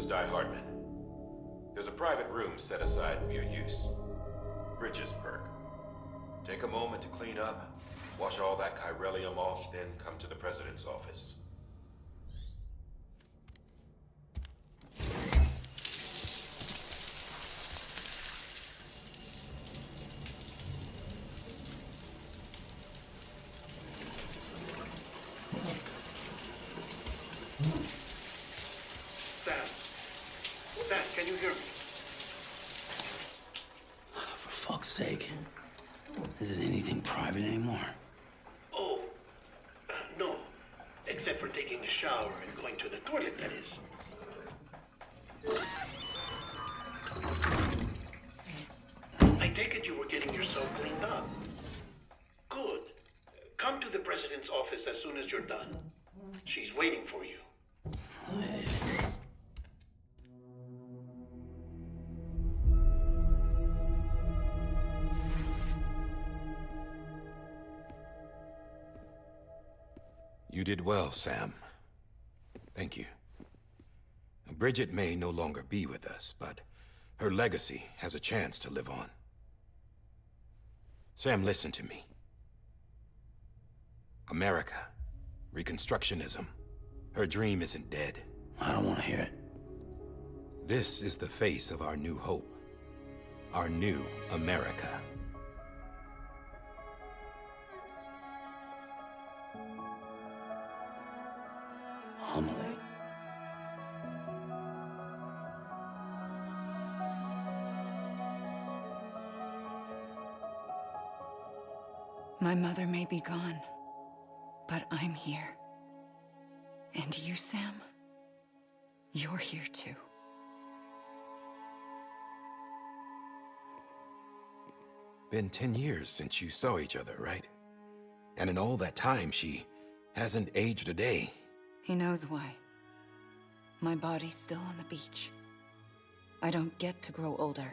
is Di Hartman. There's a private room set aside for your use. Bridges perk. Take a moment to clean up, wash all that chiralium off, then come to the President's office. Sam, can you hear me? For fuck's sake. Isn't anything private anymore? Oh, no. Except for taking a shower and going to the toilet, that is. I take it you were getting yourself cleaned up. Good. Come to the President's office as soon as you're done. She's waiting for you. You did well, Sam. Thank you. Bridget may no longer be with us, but her legacy has a chance to live on. Sam, listen to me. America, Reconstructionism, her dream isn't dead. I don't want to hear it. This is the face of our new hope. Our new America. Amelie. My mother may be gone, but I'm here. And you, Sam, you're here too. Been 10 years since you saw each other, right? And in all that time, she hasn't aged a day. He knows why. My body's still on the beach. I don't get to grow older.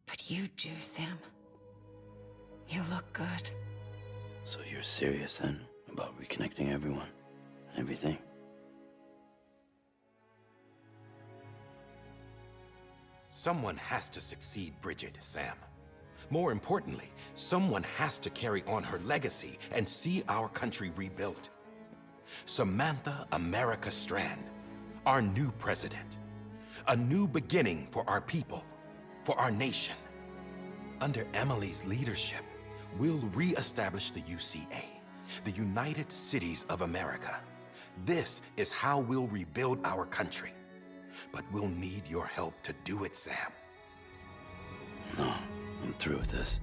But you do, Sam. You look good. So you're serious then about reconnecting everyone and everything? Someone has to succeed Bridget, Sam. More importantly, someone has to carry on her legacy and see our country rebuilt. Samantha America Strand, our new president. A new beginning for our people, for our nation. Under Emily's leadership, we'll re-establish the UCA, the United Cities of America. This is how we'll rebuild our country. But we'll need your help to do it, Sam. No. I'm through with this.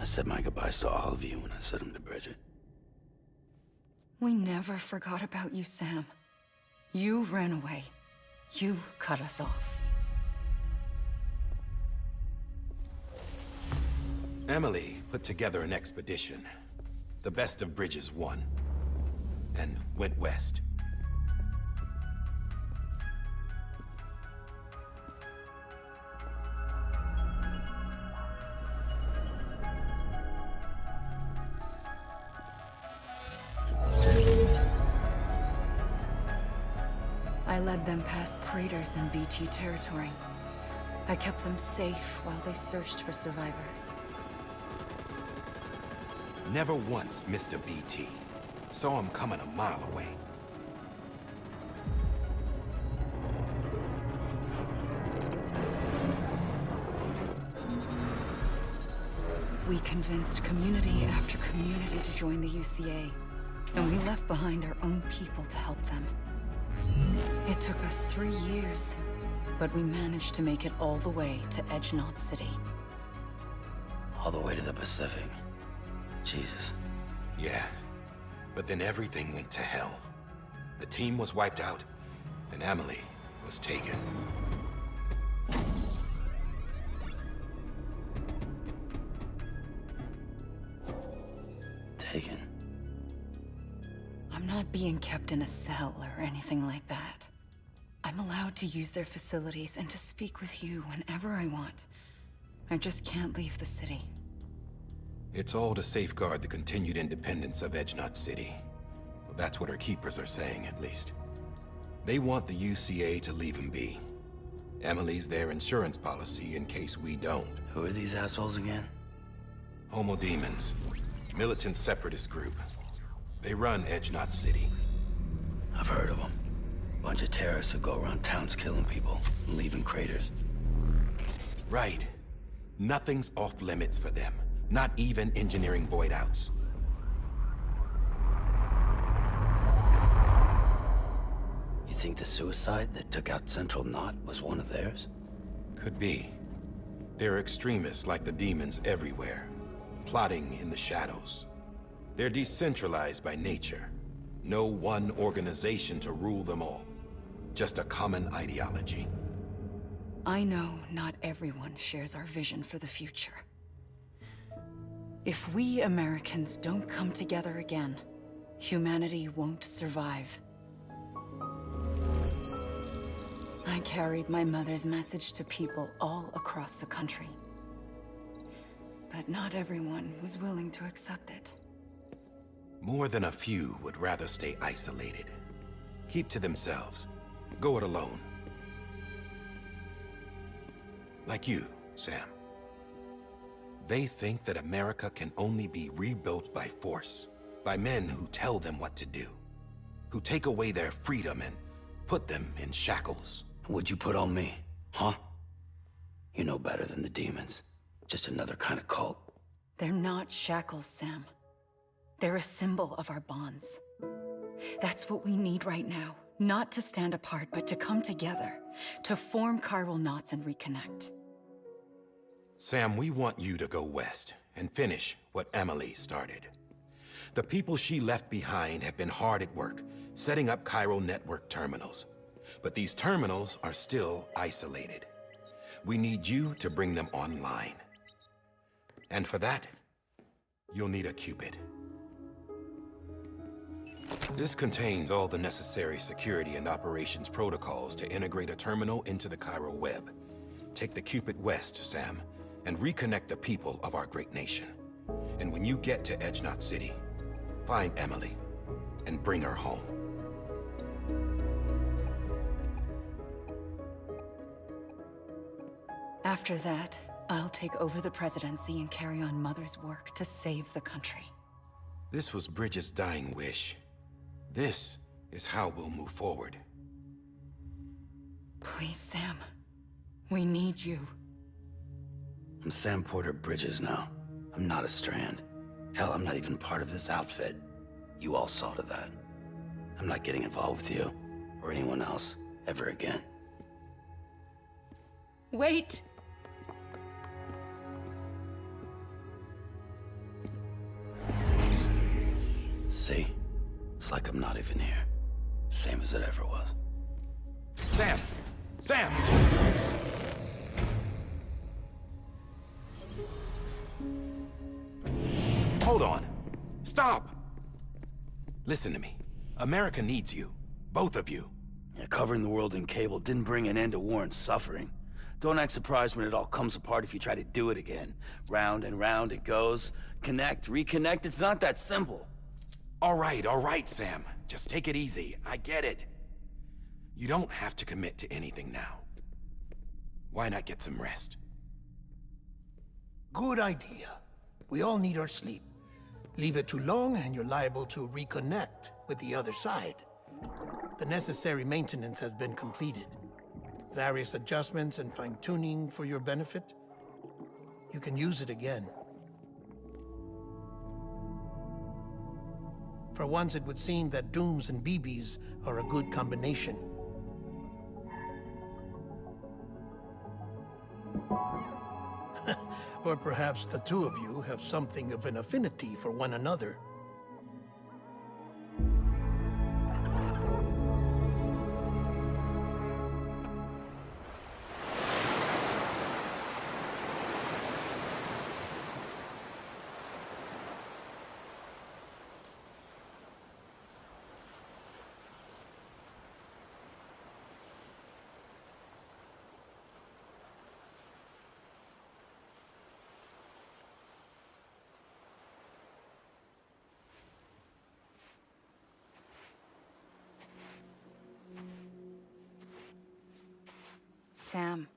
I said my goodbyes to all of you when I said them to Bridget. We never forgot about you, Sam. You ran away. You cut us off. Emily put together an expedition. The best of Bridges won. And went west. I led them past craters in BT territory. I kept them safe while they searched for survivors. Never once missed a BT. Saw him coming a mile away. We convinced community after community to join the UCA, and we left behind our own people to help them. It took us 3 years, but we managed to make it all the way to Legendado City. All the way to the Pacific. Jesus. Yeah, but then everything went to hell. The team was wiped out, and Emily was taken. Taken? I'm not being kept in a cell or anything like that. I'm allowed to use their facilities and to speak with you whenever I want. I just can't leave the city. It's all to safeguard the continued independence of Legendado City. That's what her keepers are saying, at least. They want the UCA to leave him be. Emily's their insurance policy in case we don't. Who are these assholes again? Homo Demons. Militant separatist group. They run Legendado City. I've heard of them. Bunch of terrorists who go around towns killing people and leaving craters. Right. Nothing's off limits for them. Not even engineering void outs. You think the suicide that took out Central Knot was one of theirs? Could be. There are extremists like the demons everywhere, plotting in the shadows. They're decentralized by nature. No one organization to rule them all. Just a common ideology. I know not everyone shares our vision for the future. If we Americans don't come together again, humanity won't survive. I carried my mother's message to people all across the country. But not everyone was willing to accept it. More than a few would rather stay isolated. Keep to themselves. Go it alone. Like you, Sam. They think that America can only be rebuilt by force, by men who tell them what to do, who take away their freedom and put them in shackles. What'd you put on me, huh? You know better than the demons. Just another kind of cult. They're not shackles, Sam. They're a symbol of our bonds. That's what we need right now. Not to stand apart, but to come together, to form chiral knots and reconnect. Sam, we want you to go west and finish what Emily started. The people she left behind have been hard at work, setting up chiral network terminals. But these terminals are still isolated. We need you to bring them online. And for that, you'll need a Cupid. This contains all the necessary security and operations protocols to integrate a terminal into the chiral web. Take the Cupid west, Sam, and reconnect the people of our great nation. And when you get to Legendado City, find Emily and bring her home. After that, I'll take over the presidency and carry on Mother's work to save the country. This was Bridget's dying wish. This is how we'll move forward. Please, Sam. We need you. I'm Sam Porter Bridges now. I'm not a Strand. Hell, I'm not even part of this outfit. You all saw to that. I'm not getting involved with you, or anyone else, ever again. Wait! See? It's like I'm not even here. Same as it ever was. Sam! Sam! Hold on. Stop! Listen to me. America needs you. Both of you. Yeah, covering the world in cable didn't bring an end to war and suffering. Don't act surprised when it all comes apart if you try to do it again. Round and round it goes. Connect, reconnect, it's not that simple. All right, Sam. Just take it easy. I get it. You don't have to commit to anything now. Why not get some rest? Good idea. We all need our sleep. Leave it too long and you're liable to reconnect with the other side. The necessary maintenance has been completed. Various adjustments and fine-tuning for your benefit. You can use it again. For once, it would seem that Dooms and BBs are a good combination. Or perhaps the two of you have something of an affinity for one another. Sam.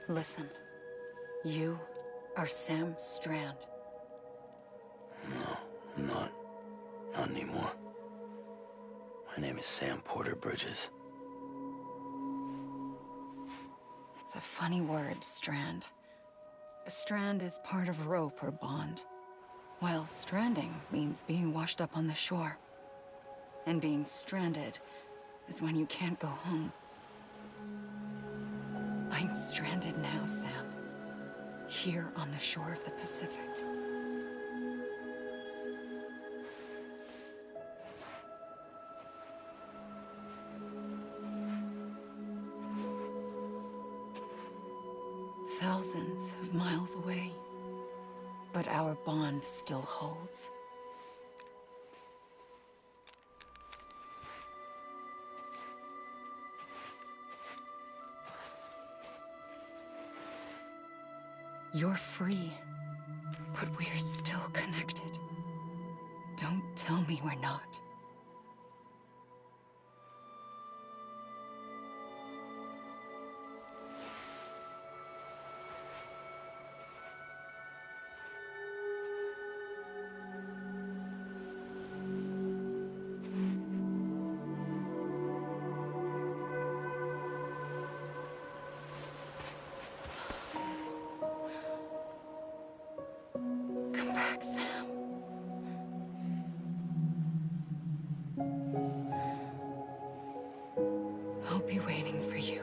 Listen, you are Sam Strand. No, I'm not. Not anymore. My name is Sam Porter Bridges. It's a funny word, Strand. A strand is part of rope or bond, while stranding means being washed up on the shore. And being stranded is when you can't go home. I'm stranded now, Sam. Here on the shore of the Pacific. Thousands of miles away, but our bond still holds. You're free, but we're still connected. Don't tell me we're not. Come back, Sam. I'll be waiting for you.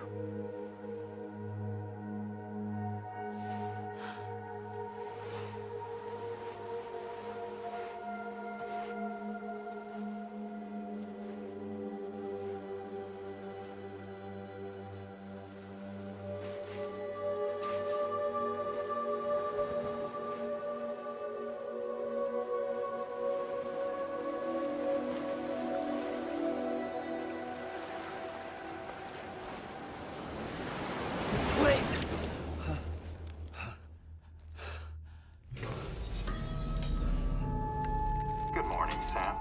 Good morning, Sam.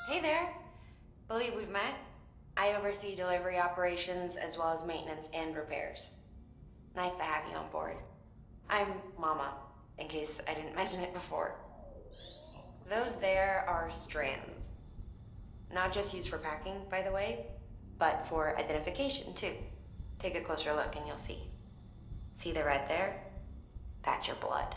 Hey there. Believe we've met. I oversee delivery operations as well as maintenance and repairs. Nice to have you on board. I'm Mama, in case I didn't mention it before. Those there are strands. Not just used for packing, by the way, but for identification too. Take a closer look and you'll see. See the red there? That's your blood.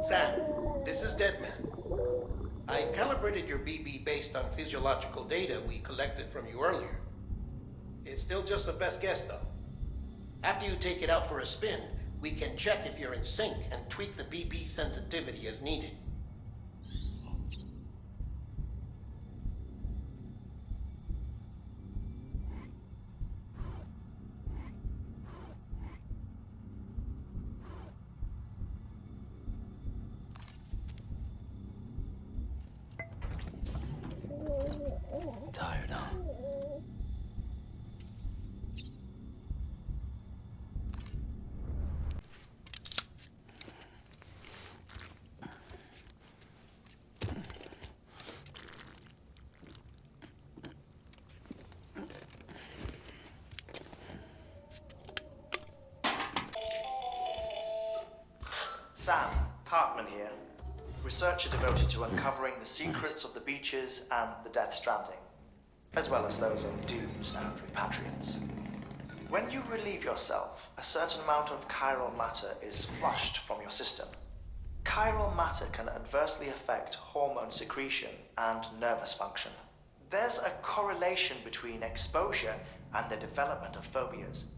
Sam, this is Deadman. I calibrated your BB based on physiological data we collected from you earlier. It's still just a best guess, though. After you take it out for a spin, we can check if you're in sync and tweak the BB sensitivity as needed. Tired, huh? Sam, Hartman here. Researcher devoted to uncovering the secrets of the beaches and the Death Stranding, as well as those of dooms and repatriates. When you relieve yourself, a certain amount of chiral matter is flushed from your system. Chiral matter can adversely affect hormone secretion and nervous function. There's a correlation between exposure and the development of phobias,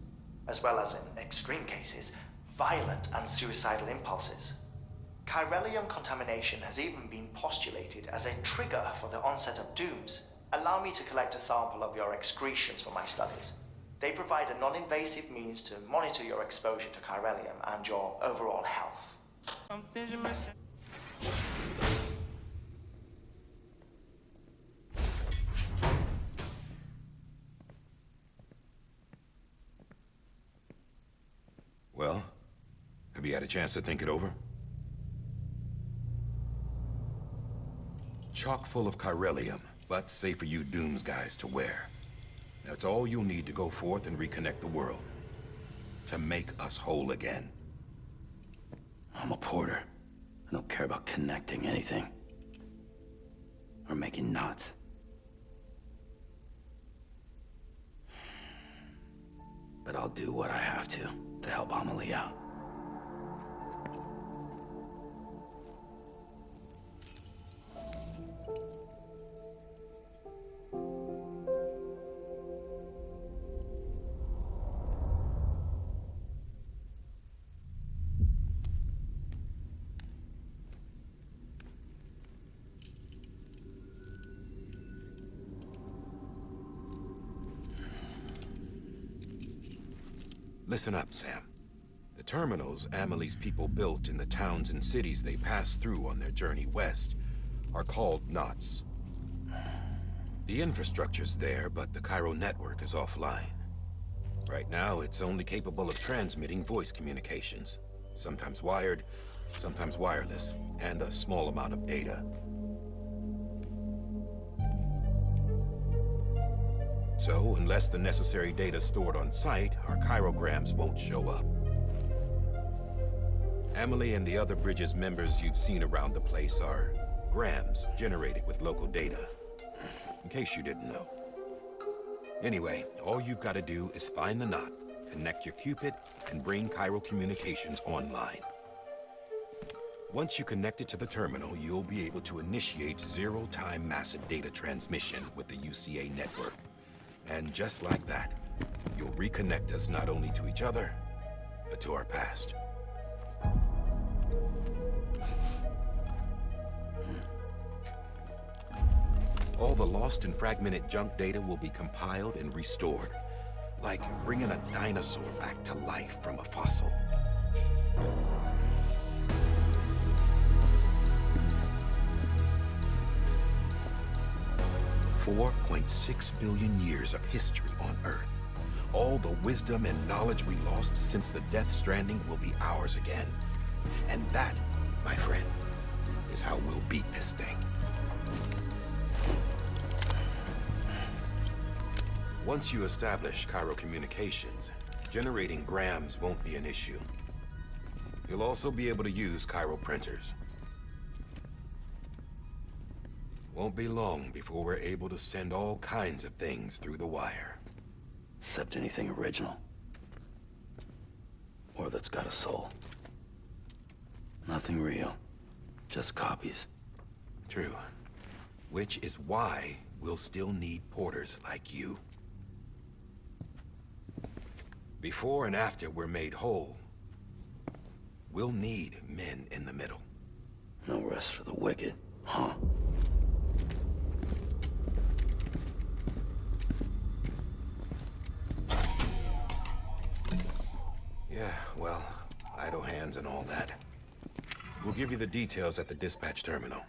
as well as, in extreme cases, violent and suicidal impulses. Chiralium contamination has even been postulated as a trigger for the onset of dooms. Allow me to collect a sample of your excretions for my studies. They provide a non-invasive means to monitor your exposure to chiralium and your overall health. Well, have you had a chance to think it over? Chock full of chiralium, but safe for you Dooms guys to wear. That's all you'll need to go forth and reconnect the world. To make us whole again. I'm a porter. I don't care about connecting anything. Or making knots. But I'll do what I have to help Amelie out. Listen up, Sam. The terminals Amelie's people built in the towns and cities they passed through on their journey west are called knots. The infrastructure's there, but the Cairo network is offline. Right now, it's only capable of transmitting voice communications. Sometimes wired, sometimes wireless, and a small amount of data. So, unless the necessary data stored on site, our chirograms won't show up. Amelie and the other Bridges members you've seen around the place are grams generated with local data. In case you didn't know. Anyway, all you've got to do is find the knot, connect your Cupid, and bring Cairo communications online. Once you connect it to the terminal, you'll be able to initiate zero-time massive data transmission with the UCA network. And just like that, you'll reconnect us not only to each other, but to our past. All the lost and fragmented junk data will be compiled and restored, like bringing a dinosaur back to life from a fossil. $4.6 billion years of history on Earth. All the wisdom and knowledge we lost since the Death Stranding will be ours again. And that, my friend, is how we'll beat this thing. Once you establish Cairo communications, generating grams won't be an issue. You'll also be able to use Cairo printers. Won't be long before we're able to send all kinds of things through the wire. Except anything original. Or that's got a soul. Nothing real. Just copies. True. Which is why we'll still need porters like you. Before and after we're made whole, we'll need men in the middle. No rest for the wicked, huh? Yeah, well, idle hands and all that. We'll give you the details at the dispatch terminal.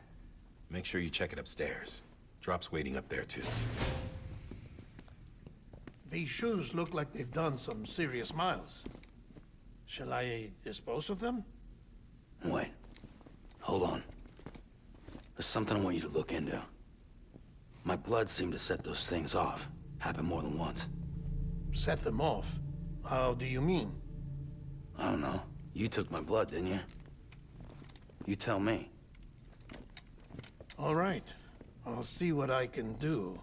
Make sure you check it upstairs. Drop's waiting up there, too. These shoes look like they've done some serious miles. Shall I dispose of them? Wait. Hold on. There's something I want you to look into. My blood seemed to set those things off. Happened more than once. Set them off? How do you mean? I don't know. You took my blood, didn't you? You tell me. All right. I'll see what I can do.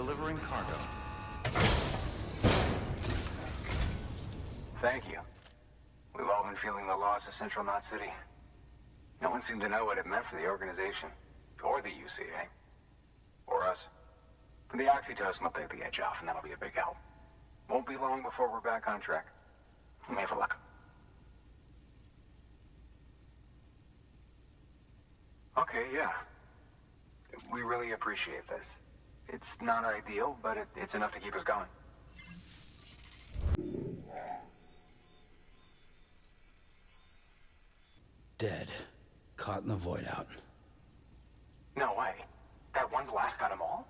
delivering cargo. Thank you. We've all been feeling the loss of Central Knot City. No one seemed to know what it meant for the organization, or the UCA, or us. The oxytocin will take the edge off, and that'll be a big help. Won't be long before we're back on track. We may have luck. Okay, yeah. We really appreciate this. It's not ideal, but it's enough to keep us going. Dead. Caught in the void out. No way. That one blast got them all?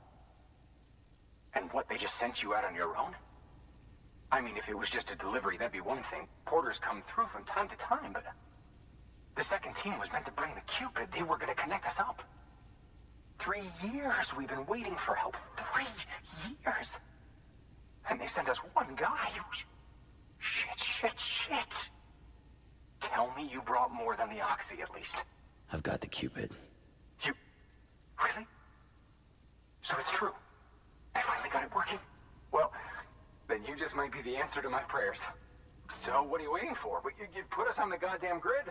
And what, they just sent you out on your own? I mean, if it was just a delivery, that'd be one thing. Porters come through from time to time, but... The second team was meant to bring the Cupid. They were gonna connect us up. 3 years we've been waiting for help. 3 years! And they sent us one guy. Shit. Tell me you brought more than the Oxy, at least. I've got the Cupid. You... Really? So it's true. I finally got it working. Well, then you just might be the answer to my prayers. So what are you waiting for? You put us on the goddamn grid.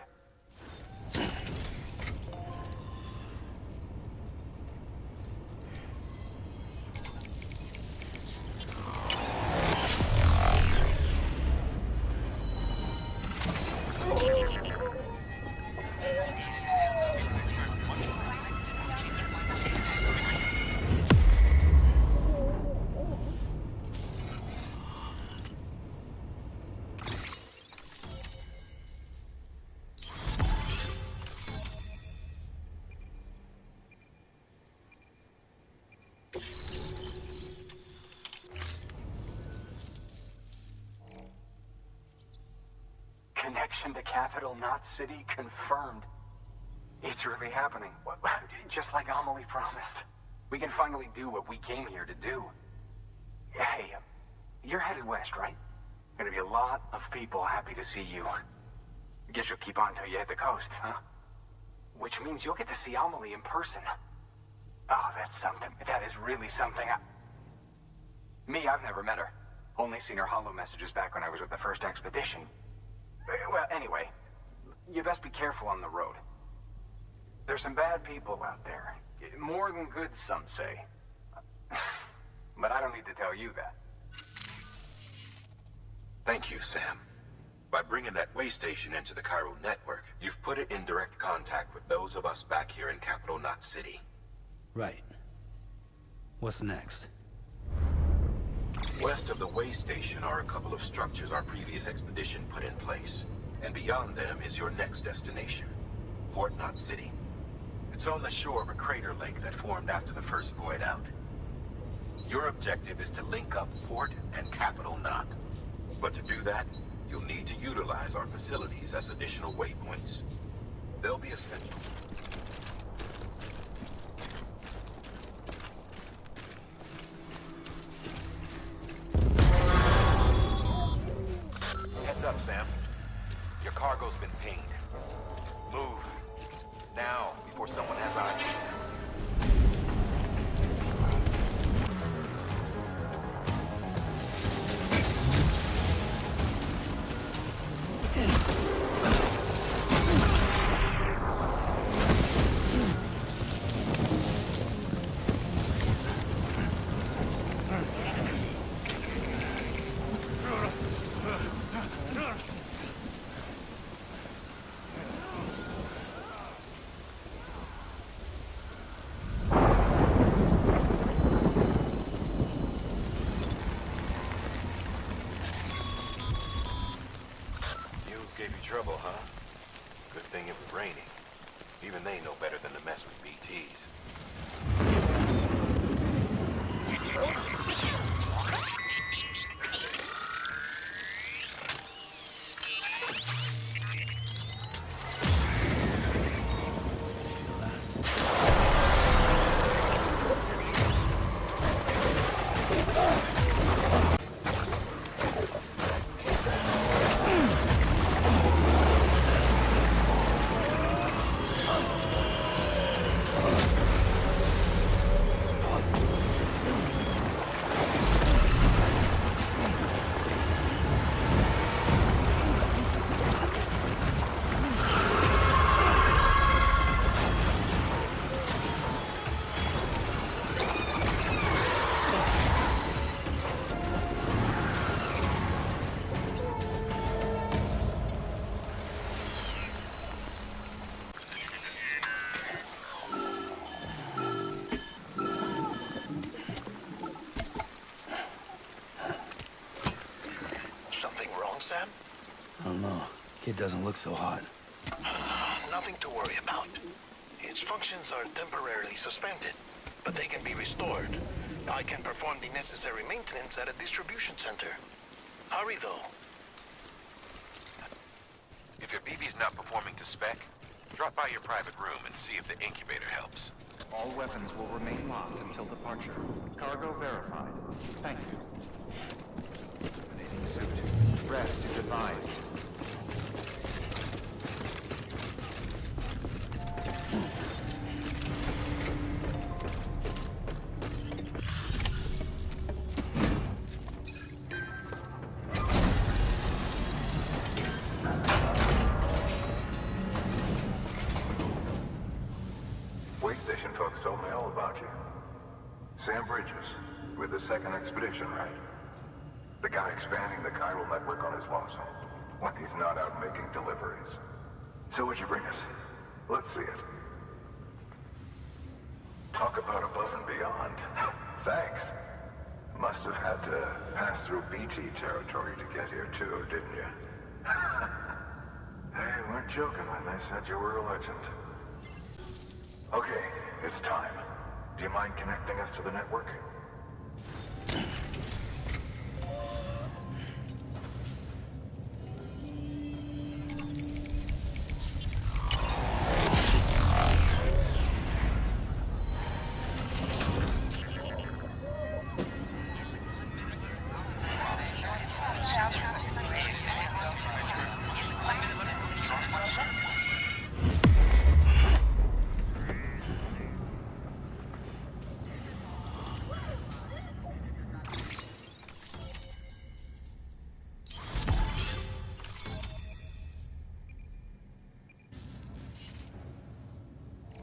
Connection to Capital Knot City confirmed. It's really happening. Just like Amelie promised. We can finally do what we came here to do. Hey, you're headed west, right? Gonna be a lot of people happy to see you. Guess you'll keep on till you hit the coast, huh? Which means you'll get to see Amelie in person. Oh, that's something. That is really something. I've never met her. Only seen her holo messages back when I was with the first expedition. Well, anyway, you best be careful on the road. There's some bad people out there. More than good, some say. But I don't need to tell you that. Thank you, Sam. By bringing that way station into the Cairo network, you've put it in direct contact with those of us back here in Capital Knot City. Right. What's next? West of the way station are a couple of structures our previous expedition put in place. And beyond them is your next destination, Port Knot City. It's on the shore of a crater lake that formed after the first void out. Your objective is to link up Port and Capital Knot. But to do that, you'll need to utilize our facilities as additional waypoints. They'll be essential. Heads up, Sam. Your cargo's been pinged. Move. Now, before someone has eyes on you. Gave you trouble, huh? Good thing it was raining. Even they know better than to mess with BTs. don't know. Kid doesn't look so hot. Nothing to worry about. Its functions are temporarily suspended, but they can be restored. I can perform the necessary maintenance at a distribution center. Hurry, though. If your BB's not performing to spec, drop by your private room and see if the incubator helps. All weapons will remain locked until departure. Cargo verified. Thank you. Bathing suit. Rest is advised. Way station folks told me all about you. Sam Bridges, with the second expedition, right? The guy expanding the chiral network on his lonesome, when he's not out making deliveries. So what'd you bring us? Let's see it. Talk about above and beyond. Thanks. Must have had to pass through BT territory to get here too, didn't you? They weren't joking when they said you were a legend. Okay, it's time. Do you mind connecting us to the network?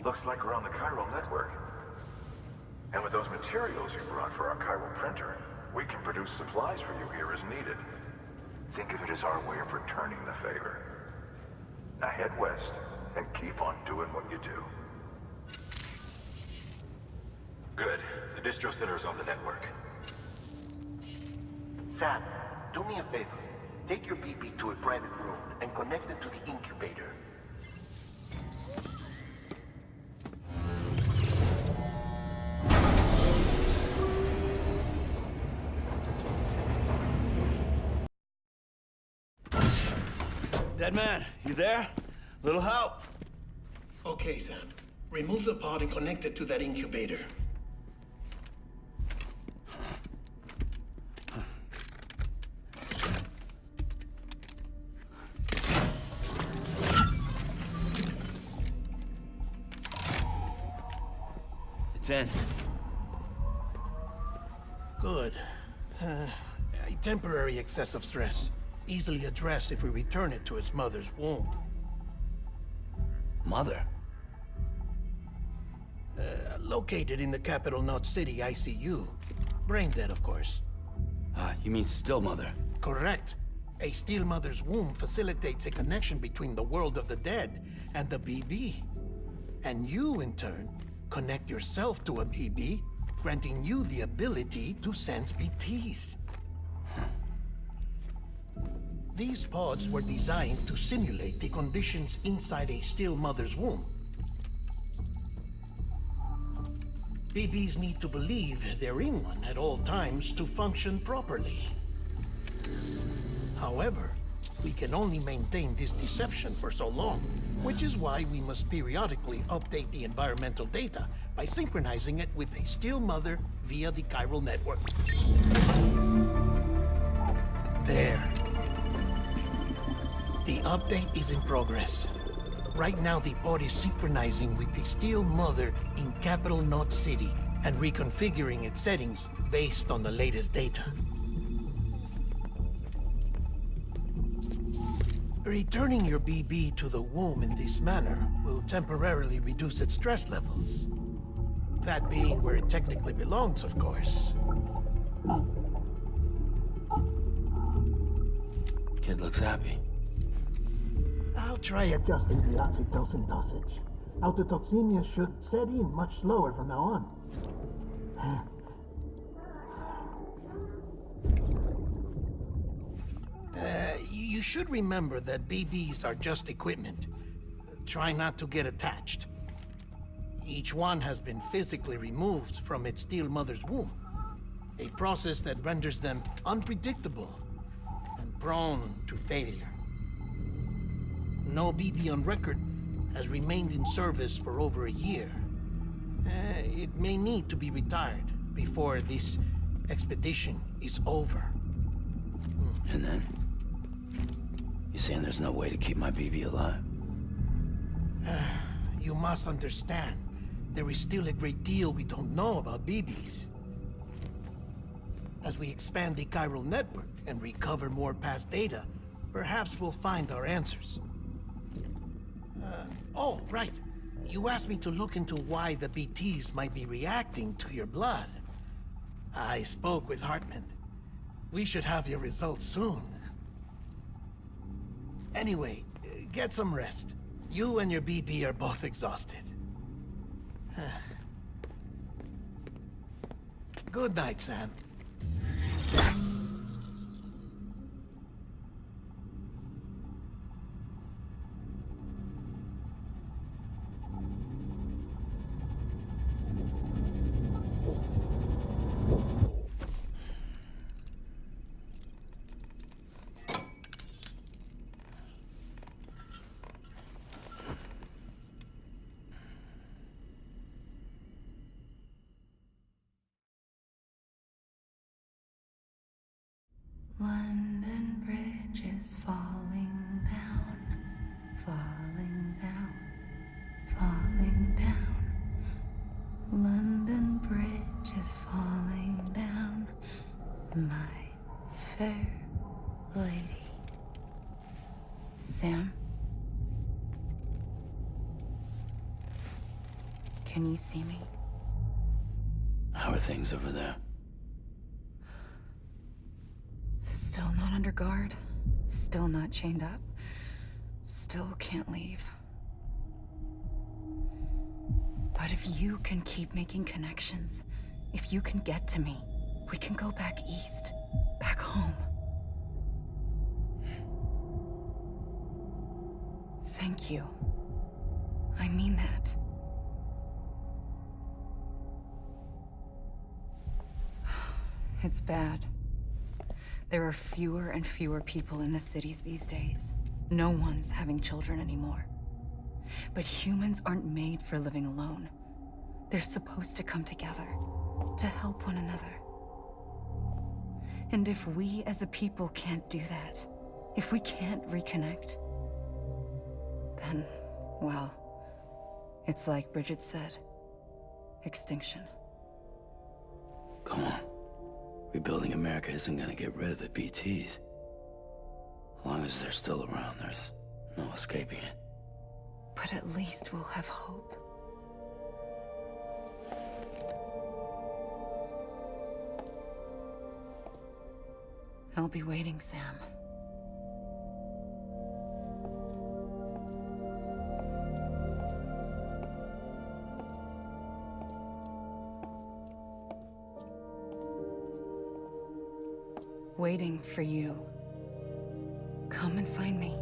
Looks like we're on the chiral network. And with those materials you brought for our chiral printer, we can produce supplies for you here as needed. Think of it as our way of returning the favor. Now head west and keep on doing what you do. Good. The distro center is on the network. Sam, do me a favor. Take your BB to a private room and connect it to the incubator. Dead man, you there? Little help? Okay, Sam. Remove the pod and connect it to that incubator. It's in. Good. A temporary excessive stress. Easily addressed if we return it to its mother's womb. Mother? Located in the capital Knot City ICU. Brain dead, of course. You mean still mother? Correct. A still mother's womb facilitates a connection between the world of the dead and the BB. And you, in turn, connect yourself to a BB, granting you the ability to sense BTs. These pods were designed to simulate the conditions inside a still mother's womb. BBs need to believe they're in one at all times to function properly. However, we can only maintain this deception for so long, which is why we must periodically update the environmental data by synchronizing it with a still mother via the chiral network. There. The update is in progress. Right now, the pod is synchronizing with the still mother in capital Knot City and reconfiguring its settings based on the latest data. Returning your BB to the womb in this manner will temporarily reduce its stress levels. That being where it technically belongs, of course. Kid looks happy. I'll try adjusting the oxytocin dosage. Autotoxemia should set in much slower from now on. You should remember that BBs are just equipment. Try not to get attached. Each one has been physically removed from its steel mother's womb. A process that renders them unpredictable and prone to failure. No BB on record has remained in service for over a year. It may need to be retired before this expedition is over. And then? You saying there's no way to keep my BB alive? You must understand, there is still a great deal we don't know about BBs. As we expand the chiral network and recover more past data, perhaps we'll find our answers. Oh, right. You asked me to look into why the BTs might be reacting to your blood. I spoke with Hartman. We should have your results soon. Anyway, get some rest. You and your BB are both exhausted. Good night, Sam. London Bridge is falling down, falling down, falling down. London Bridge is falling down, my fair lady. Sam? Can you see me? How are things over there? Still not under guard, still not chained up, still can't leave. But if you can keep making connections, if you can get to me, we can go back east, back home. Thank you. I mean that. It's bad. There are fewer and fewer people in the cities these days. No one's having children anymore. But humans aren't made for living alone. They're supposed to come together, to help one another. And if we as a people can't do that, if we can't reconnect, then, well, it's like Bridget said, extinction. Come on. Rebuilding America isn't gonna get rid of the BTs. As long as they're still around, there's no escaping it. But at least we'll have hope. I'll be waiting, Sam. Waiting for you. Come and find me.